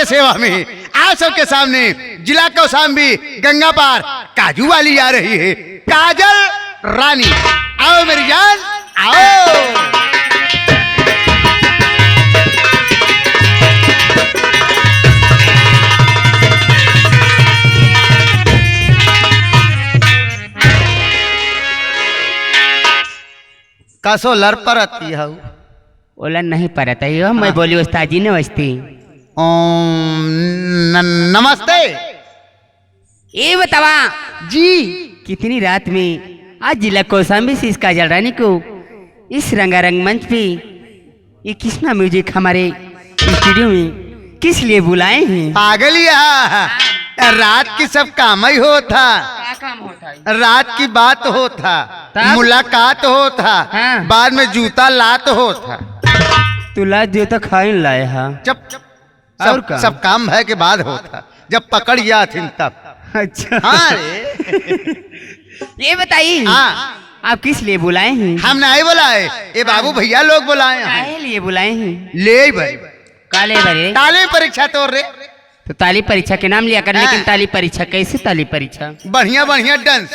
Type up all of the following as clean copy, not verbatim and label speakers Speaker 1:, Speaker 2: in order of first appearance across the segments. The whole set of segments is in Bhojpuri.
Speaker 1: सबके सेवा में, आप सबके सामने जिला कौशाम्बी गंगा पार काजू वाली आ रही है, काजल रानी। आओ मेरी जान, आओ। कसो लर परती है
Speaker 2: ओला नहीं परता है, मैं बोली उस्ताद जी ने वस्ती।
Speaker 1: नमस्ते
Speaker 2: ये बतावा
Speaker 1: जी,
Speaker 2: कितनी रात में आज जिला कौशाम्बी से इस काजल रानी को इस रंगारंग मंच पे ये कृष्णा म्यूजिक हमारे स्टूडियो में किस लिए बुलाए हैं?
Speaker 1: पागलिया, रात की सब काम ही होता,
Speaker 2: काम होता है?
Speaker 1: रात की बात होता, मुलाकात होता,
Speaker 2: हाँ।
Speaker 1: बाद में जूता लात होता।
Speaker 2: तुला जो तो खाइन लाए हा
Speaker 1: जब
Speaker 2: और
Speaker 1: सब काम भय के बाद होता, जब पकड़ गया थी तब।
Speaker 2: अच्छा
Speaker 1: हाँ रे।
Speaker 2: ये बताइए
Speaker 1: हाँ,
Speaker 2: आप किस लिए बुलाए हैं?
Speaker 1: हम नहीं बुलाए, ये बाबू भैया लोग बुलाए हैं।
Speaker 2: काहे लिए बुलाए हैं?
Speaker 1: ले भाई,
Speaker 2: काले भरे
Speaker 1: ताले परीक्षा तोड़ रे।
Speaker 2: तो ताली परीक्षा के नाम लिया कर, लेकिन ताली परीक्षा कैसे ताली परीक्षा?
Speaker 1: बढ़िया बढ़िया डांस।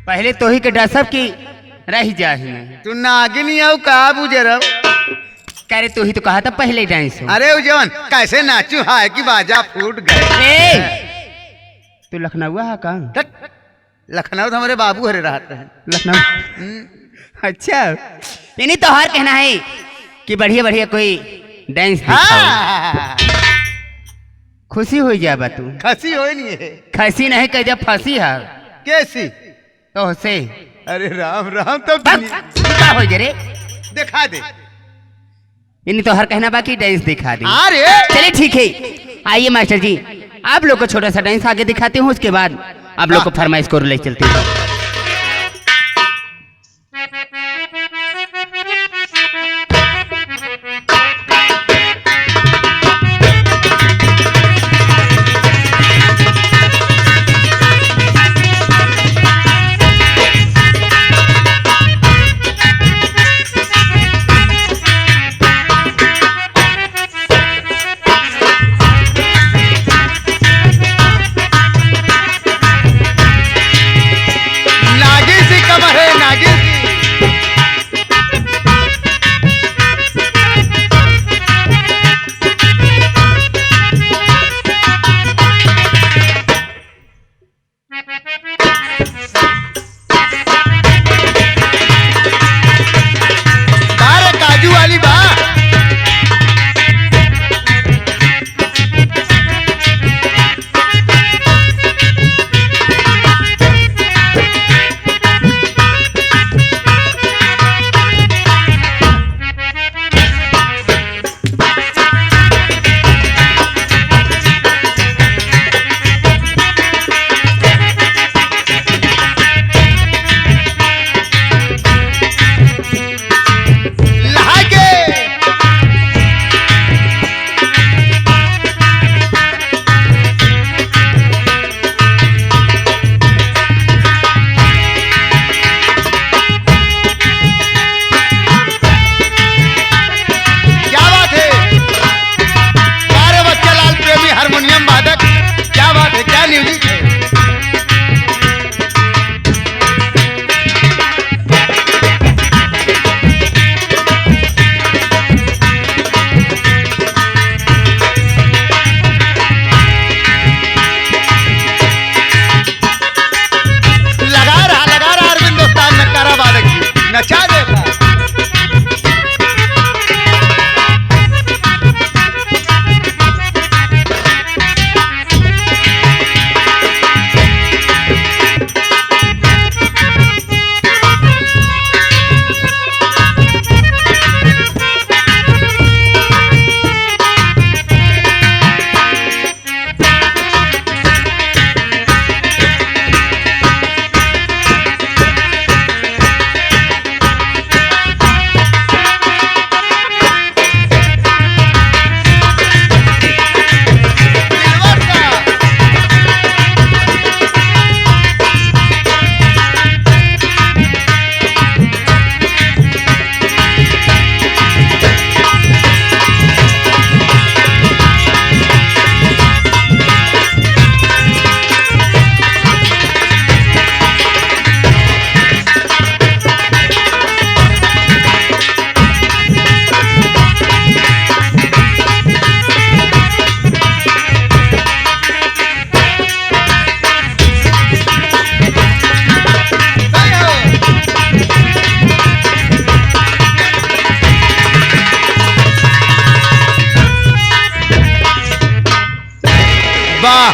Speaker 2: पहले तो ही के डर सब की रह जाही।
Speaker 1: तू नागिनी आओ का बुझे
Speaker 2: कह रहे तू ही तो कहा था पहले डांस हो।
Speaker 1: अरे उजवन कैसे नाचू, हाय की बाजा फूट गए।
Speaker 2: तू लखनऊ है का?
Speaker 1: लखनऊ तो हमारे बाबू हरे रहते हैं।
Speaker 2: लखनऊ? अच्छा, यानी तो हर कहना है कि बढ़िया बढ़िया कोई डांस
Speaker 1: हाँ।
Speaker 2: खुशी हो जाबा तू।
Speaker 1: खसी हो नहीं है,
Speaker 2: खसी नहीं कह जब फंसी है
Speaker 1: कैसी?
Speaker 2: तो से
Speaker 1: अरे राम राम, तो
Speaker 2: क्या हो जरे?
Speaker 1: दिखा दे।
Speaker 2: यानी तो हर कहना बाकी डांस दिखा दे।
Speaker 1: अरे
Speaker 2: चलिए ठीक है, आइए मास्टर जी, आप लोग को छोटा सा डांस आगे दिखाते हूँ, उसके बाद आप लोग को फरमाइश को ले चलते हैं।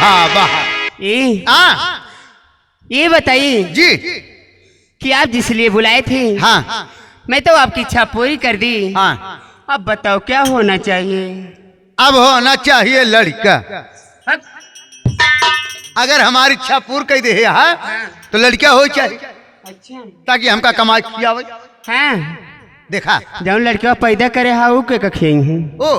Speaker 1: वाह वाह।
Speaker 2: ये बताइए
Speaker 1: जी
Speaker 2: कि आप जिस लिए बुलाए थे,
Speaker 1: हाँ
Speaker 2: मैं तो आपकी इच्छा पूरी कर दी।
Speaker 1: हाँ।
Speaker 2: अब बताओ क्या होना चाहिए?
Speaker 1: अब होना चाहिए लड़का। अगर हमारी इच्छा पूरी कर दे हाँ तो लड़का हो चाहिए,
Speaker 2: अच्छा,
Speaker 1: ताकि हमका कमाई खियावे।
Speaker 2: हाँ,
Speaker 1: देखा
Speaker 2: जौन लड़का पैदा करे हा ऊ के खियाई है।
Speaker 1: ओ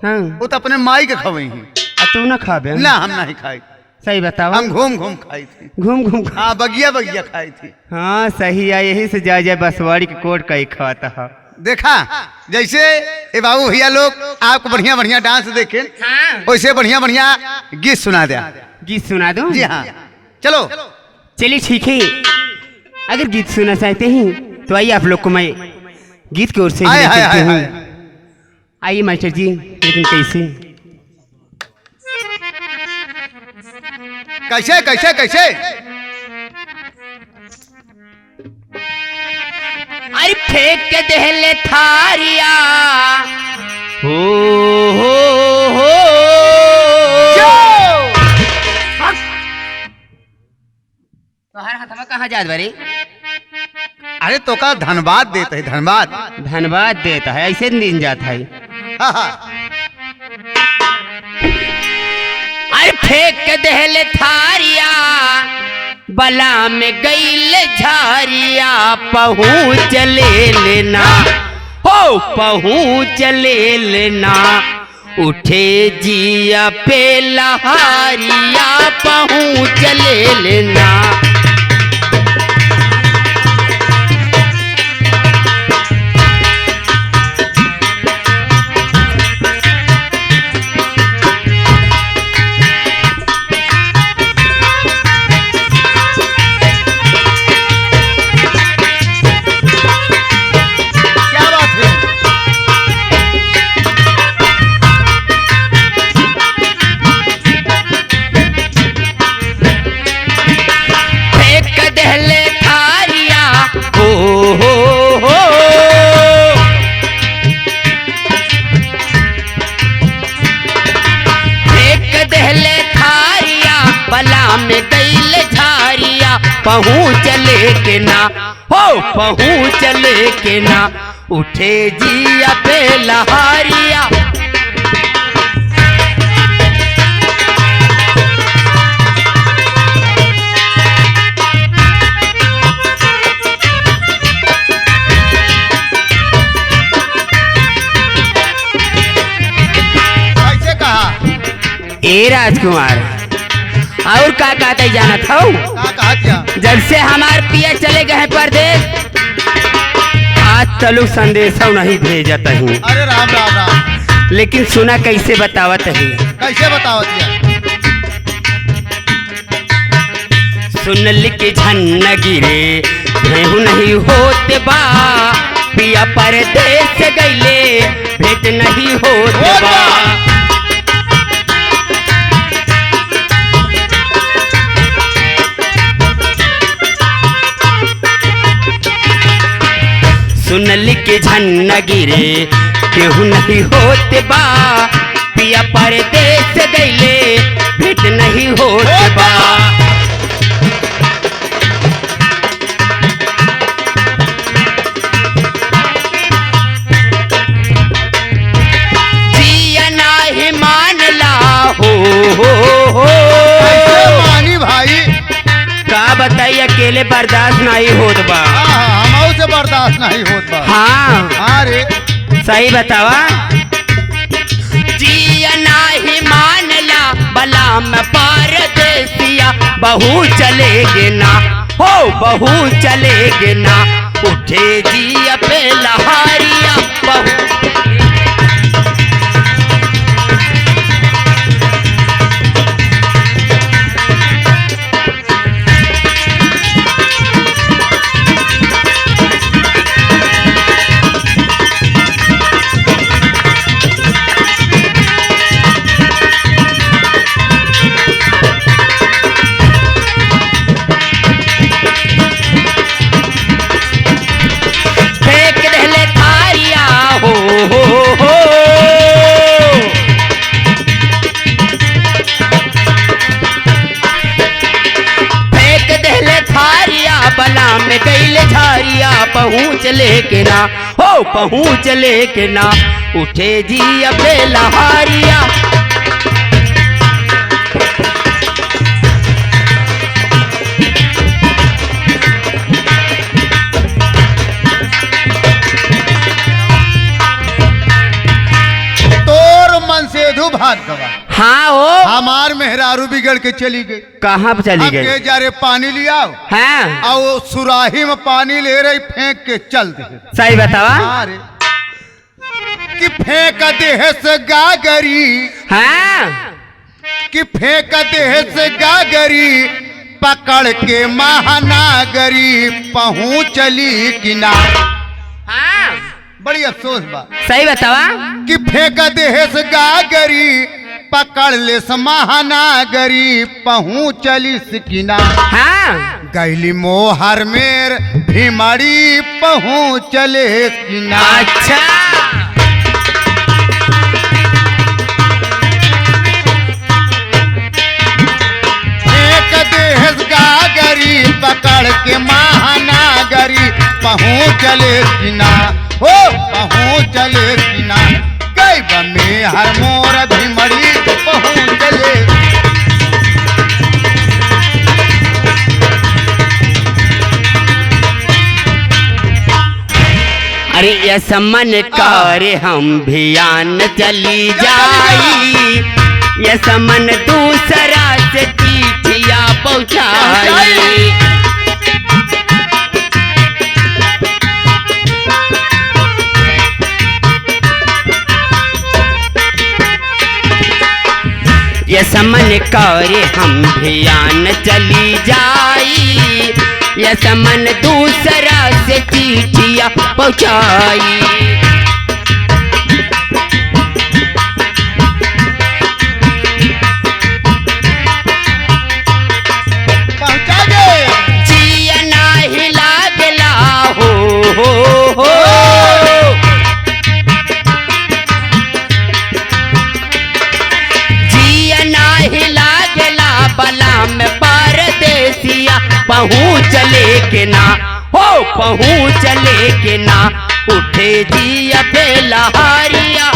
Speaker 2: हाँ,
Speaker 1: वो तो अपने माई के खवई हैं।
Speaker 2: तू ना खाबे?
Speaker 1: ना हम नहीं खाई,
Speaker 2: सही बताओ।
Speaker 1: हम घूम घूम खाई थी।
Speaker 2: घूम घूम खा।
Speaker 1: हाँ बगिया बगिया खाई थी।
Speaker 2: हाँ सही है, यही से जा बसवाड़ी के कोट का ही खाता है।
Speaker 1: देखा जैसे ए बाबू भैया लोग आपको बढ़िया बढ़िया डांस देखे,
Speaker 2: हाँ।
Speaker 1: वैसे बढ़िया बढ़िया गीत सुना दे।
Speaker 2: गीत सुना दूं?
Speaker 1: जी हाँ चलो।
Speaker 2: चलिए ठीक है, अगर गीत सुनना चाहते हैं तो आइए आप लोग को मैं गीत की ओर से
Speaker 1: आए,
Speaker 2: ले
Speaker 1: आए,
Speaker 2: चलती
Speaker 1: आए,
Speaker 2: हूँ।
Speaker 1: आए।
Speaker 2: आइए मास्टर जी, लेकिन कैसे?
Speaker 1: कैसे कैसे कैसे?
Speaker 2: अरे फेंक के दहले थारिया हो तोहर हाथवा कहाँ जात बारे?
Speaker 1: अरे तो का धन्यवाद देते है, धन्यवाद।
Speaker 2: धन्यवाद देता है, ऐसे दिन जाता है।
Speaker 1: हाँ हाँ।
Speaker 2: अरे फेंक के दहले थारिया बला में गईल झारिया पहुँच ले लेना हो, पहुँच ले लेना उठे जिया पे लहारिया पहुँच ले लेना।
Speaker 1: क्या बात है?
Speaker 2: फेंक दहले थारिया हो फेंक दहले थारिया बला में गईल झारिया पहुँच लेके ना हो, पहुँच लेके ना उठे जिया पे लहारिया।
Speaker 1: कैसे कहा?
Speaker 2: ए राजकुमार, और का कहते जाना था?
Speaker 1: का कहा क्या?
Speaker 2: जब से हमार पिया चले गए हैं परदेश, आज तलु संदेशा नहीं भेजत हूँ,
Speaker 1: अरे राम राम राम।
Speaker 2: लेकिन सुना कैसे बतावत है।
Speaker 1: कैसे बताओ क्या?
Speaker 2: सुन लिख झन्न गिरे भेहू नहीं होते बा, पिया परदेश गईले भेंट नहीं होते बा। सुन लिख झन्न गिरे केहू नहीं होते बा, पिया परदेश गईले भेंट नहीं होते बा। जिया नाही मानला हो
Speaker 1: कैसे मानी भाई?
Speaker 2: का बताई, अकेले बर्दाश्त नहीं होत बा।
Speaker 1: हम से बर्दाश्त नहीं होता।
Speaker 2: हाँ
Speaker 1: हाँ रे
Speaker 2: सही बतावा। जिया नाही मानला बला में परदेसिया बहू चलेगे ना हो, बहू चलेगे ना उठे जिया पे लहारिया बहू। फेंक दहले था पहुँच लेके ना, हो पहुँच लेके ना, उठे जी अबे लहारिया।
Speaker 1: सेधु भागवा
Speaker 2: हाँ हो
Speaker 1: हमार मेहरारू बिगड़ के चली गई।
Speaker 2: कहाँ पे चली गई?
Speaker 1: जा रे पानी लिया
Speaker 2: हाँ
Speaker 1: और सुराही में पानी ले रही फेंक के चल दे।
Speaker 2: सही बतावा।
Speaker 1: अरे कि फेंक दे से गागरी,
Speaker 2: हाँ
Speaker 1: कि फेंक दे से गागरी, पकड़ के महानागरी पहुँचली किना।
Speaker 2: हाँ
Speaker 1: बड़ी अफसोस बा।
Speaker 2: सही बतावा।
Speaker 1: कि फेंक देहस गागरी, पकड़ ले महानागरी पहुँचली सिकिना।
Speaker 2: हाँ
Speaker 1: गैली मोहर मेर भीमड़ी पहुँचले सिकिना।
Speaker 2: अच्छा
Speaker 1: फेंक देहस गागरी, पकड़ के महानागरी पहुँचले सिकिना। हो पहुँचले किना, गई बमे हर मोर भीमड़ी पहुँचले।
Speaker 2: अरे ये सम्मन करे हम भियान चली जाई, ये सम्मन दूसरा से चिट्ठिया पहुँचाई। ये समन करे हम भियान चली जाई, ये समन दूसरा से चिट्ठिया पहुँचाई।
Speaker 1: पहुँचा गए
Speaker 2: जिया नाही लागला हो बलाम परदेसिया पहुँच लेके ना, हो पहुँच लेके ना, उठे जिया बेलहारिया।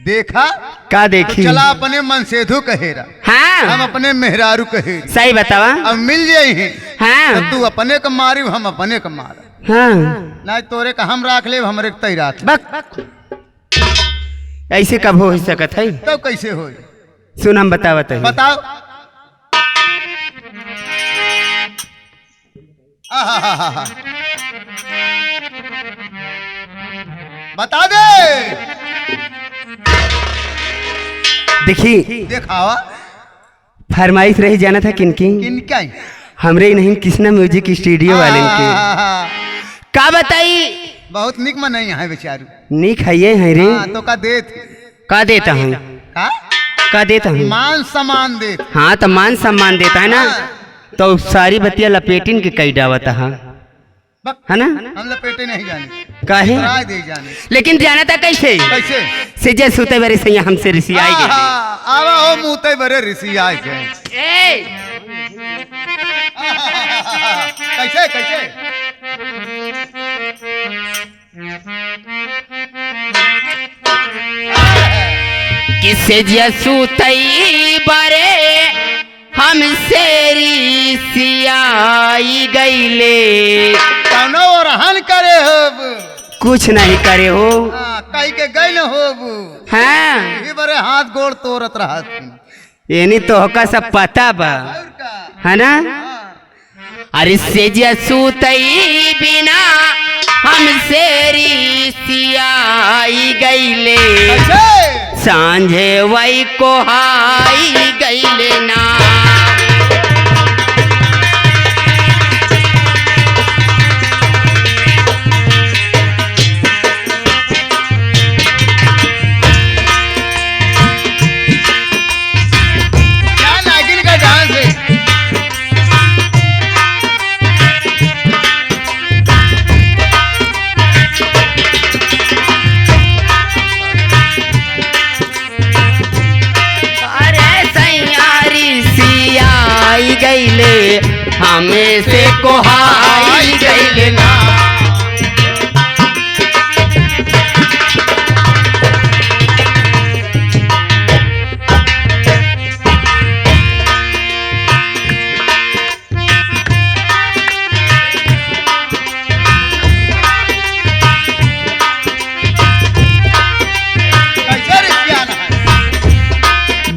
Speaker 1: देखा
Speaker 2: का देखी?
Speaker 1: चला अपने मन सेधु कहेरा,
Speaker 2: हाँ
Speaker 1: हम अपने मेहरारू कहे।
Speaker 2: सही बतावा।
Speaker 1: अब मिल जाई हैं।
Speaker 2: हाँ
Speaker 1: तो तू अपने का मारी, हम अपने का मारा।
Speaker 2: हाँ
Speaker 1: ना तोरे का हम राख ले, हमरे का तई राख ले।
Speaker 2: बक ऐसे कब हो सकत है?
Speaker 1: तो कैसे हो?
Speaker 2: सुन हम बतावत है।
Speaker 1: बताओ। आहा, बता दे।
Speaker 2: देखी
Speaker 1: दिखावा।
Speaker 2: फरमाइश रही जाना था किनकी?
Speaker 1: किनका?
Speaker 2: हमरे ही नहीं, कृष्णा म्यूजिक स्टूडियो वाले के। का बताई?
Speaker 1: बहुत निक मन नहीं है बेचारू।
Speaker 2: निक है ये है रे।
Speaker 1: तो का देत?
Speaker 2: का देता हूँ? का देता हूँ?
Speaker 1: मान सम्मान दे।
Speaker 2: हाँ तो मान सम्मान देता है ना, तो सारी बतिया लपेटिन के कई डावता है ना।
Speaker 1: हम लपेटे नहीं जाने,
Speaker 2: काहे?
Speaker 1: दे जाने।
Speaker 2: लेकिन जाना था कैसे?
Speaker 1: कैसे?
Speaker 2: से सुते बरे से हमसे ऋषि आई गए।
Speaker 1: आवा हो मुते बरे ऋषि आए गए। कैसे कैसे?
Speaker 2: किसे सुतई बरे हमसे ऋषि आई गईले।
Speaker 1: कौनो रहन करे हो?
Speaker 2: कुछ नहीं करे हो।
Speaker 1: कहीं के गई न हो?
Speaker 2: हाँ
Speaker 1: ये बरे हाथ गोड़ तोड़त रहा।
Speaker 2: ये तो होका सब पता बा, है ना। अरे से सुतई बिना हमसे ऋषि आई गईले, सांझे वही को हाई गईले ना।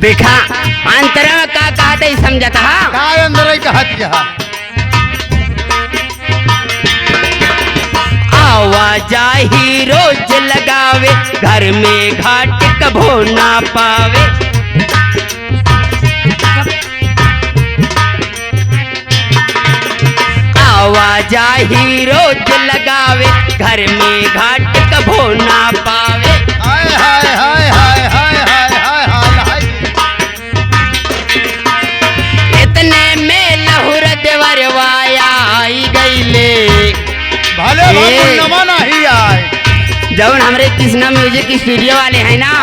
Speaker 2: देखा अंतरा में का कहते ही समझता हा
Speaker 1: काय अंदर ही कहत यह
Speaker 2: आवाजाही रोज लगावे घर में घाट कभो ना पावे। आवाजाही रोज लगावे घर में घाट कभो ना पावे।
Speaker 1: हाय हाय हाय हाय हाय हाय हाय हाय
Speaker 2: इतने में लहुर देवरवाया आई गईले
Speaker 1: भले बाबू नमन ही आए
Speaker 2: जब हमरे कृष्णा म्यूजिक स्टूडियो वाले हैं ना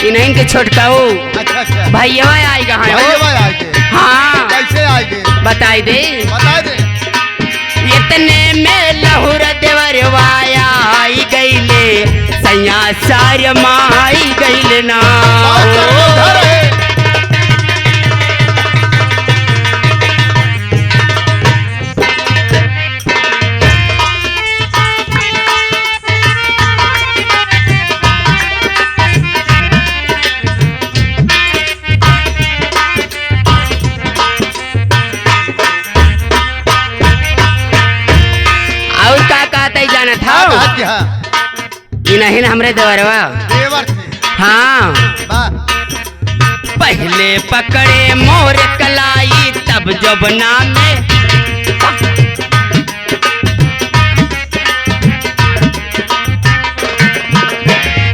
Speaker 2: इन्हीं के छोटकाऊ
Speaker 1: अच्छा अच्छा
Speaker 2: भैया आई कहाँ है
Speaker 1: भैया
Speaker 2: वो?
Speaker 1: भाई आएंगे
Speaker 2: हाँ
Speaker 1: कैसे आएंगे
Speaker 2: बताई दे
Speaker 1: बता दे
Speaker 2: इतने में लहुर देवरवाया आई गईले सैया सार माई गईले ना
Speaker 1: बात करके उधर है
Speaker 2: और का कहते जाना था
Speaker 1: बात क्या
Speaker 2: इन्हीं हमरे देवरवा
Speaker 1: देवर थे
Speaker 2: हाँ
Speaker 1: वाह
Speaker 2: पहले पकड़े मोर कलाई तब जबना में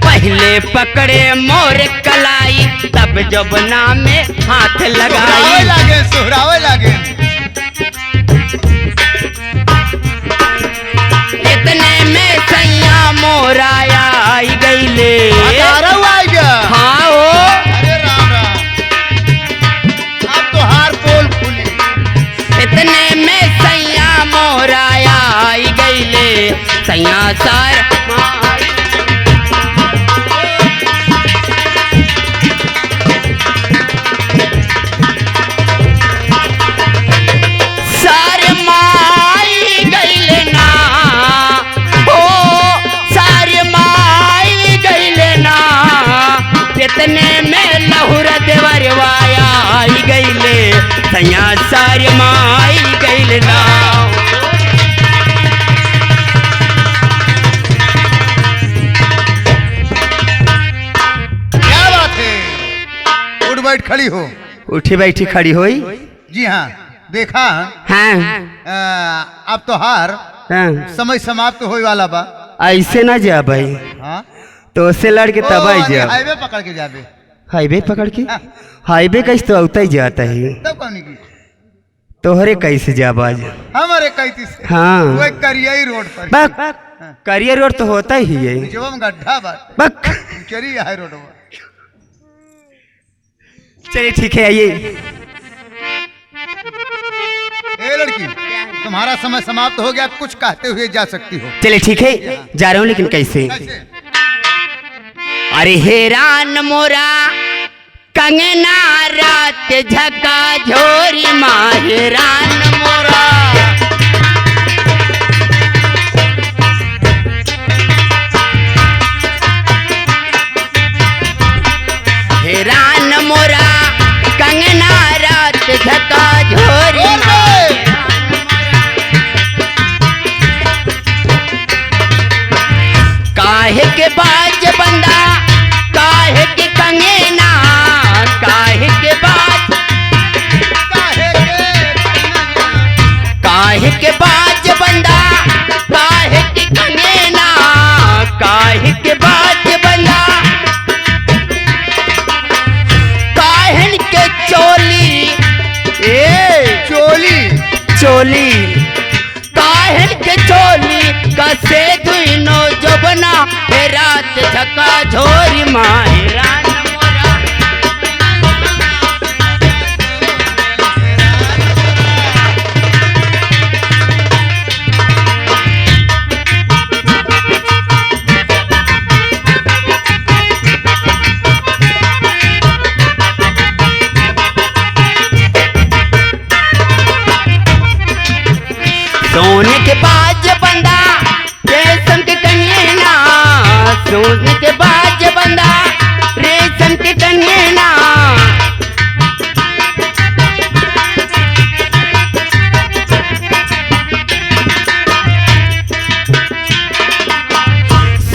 Speaker 2: पहले पकड़े मोर कलाई तब जबना में हाथ
Speaker 1: सुहरावे
Speaker 2: लगाई।
Speaker 1: लागे सुहरावे लागे
Speaker 2: इतने में सैया मोराया आई गईले
Speaker 1: अठारह आ गया
Speaker 2: हाँ हो
Speaker 1: अरे राम राम अब तो हार पोल खुली
Speaker 2: इतने में सैया मोराया आई गईले सैया सार सार माई गईले ना हो सार माई गईले ना इतने में लहुर देवरवाया आई गईले सैया सार माई गईले ना
Speaker 1: क्या बात है उठ बैठ खड़ी हो
Speaker 2: उठी बैठी खड़ी होई
Speaker 1: जी हाँ देखा
Speaker 2: हाँ
Speaker 1: अब तो हार
Speaker 2: हाँ
Speaker 1: समय समाप्त होने वाला बा
Speaker 2: ऐसे ना जा भाई
Speaker 1: हाँ
Speaker 2: तो उससे लड़के तब आई जा
Speaker 1: हाईवे पकड़ के जाबे
Speaker 2: हाईवे पकड़ के
Speaker 1: हाँ।
Speaker 2: हाईवे कैसे तो औता ही जाता है
Speaker 1: तब कौन की
Speaker 2: तोहरे कैसे जा बाज
Speaker 1: हमारे कैती से
Speaker 2: हाँ
Speaker 1: वो एक करियाई रोड पर
Speaker 2: बक करियर रोड तो होता ही है
Speaker 1: नीचवा में गड्ढा बात
Speaker 2: बक
Speaker 1: चरी है रोड
Speaker 2: चलिए ठीक है आइए
Speaker 1: ए लड़की तुम्हारा समय समाप्त हो गया कुछ कहते हुए जा सकती हो
Speaker 2: चलिए ठीक है जा रहा हूँ लेकिन कैसे
Speaker 1: कैसे
Speaker 2: अरे हेरान मोरा कंगना रात झका झोरी माँ हेरान मोरा हेरान मोरा कंगना रात झका झोरी
Speaker 1: बोल
Speaker 2: माँ
Speaker 1: बे।
Speaker 2: काहे के बाज बंदा काहे के कंगना काहे के बाज काहे के बाज बंदा काहे के कंगना काहे के बाज बंदा काहन के चोली ए
Speaker 1: चोली
Speaker 2: चोली काहन के चोली कसे दुनो जबना हे रात झका झोरी माहे रान मोरा सोने के बाज बंदा रेशम के कन्या सोने के बाज बंदा रेशम के कन्या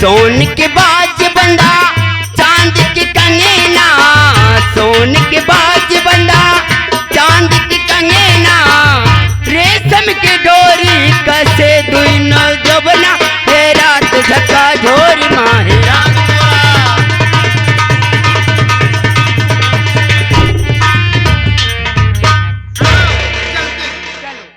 Speaker 2: सोन के बाज बंदा चांद के कंगना, सोन के बाज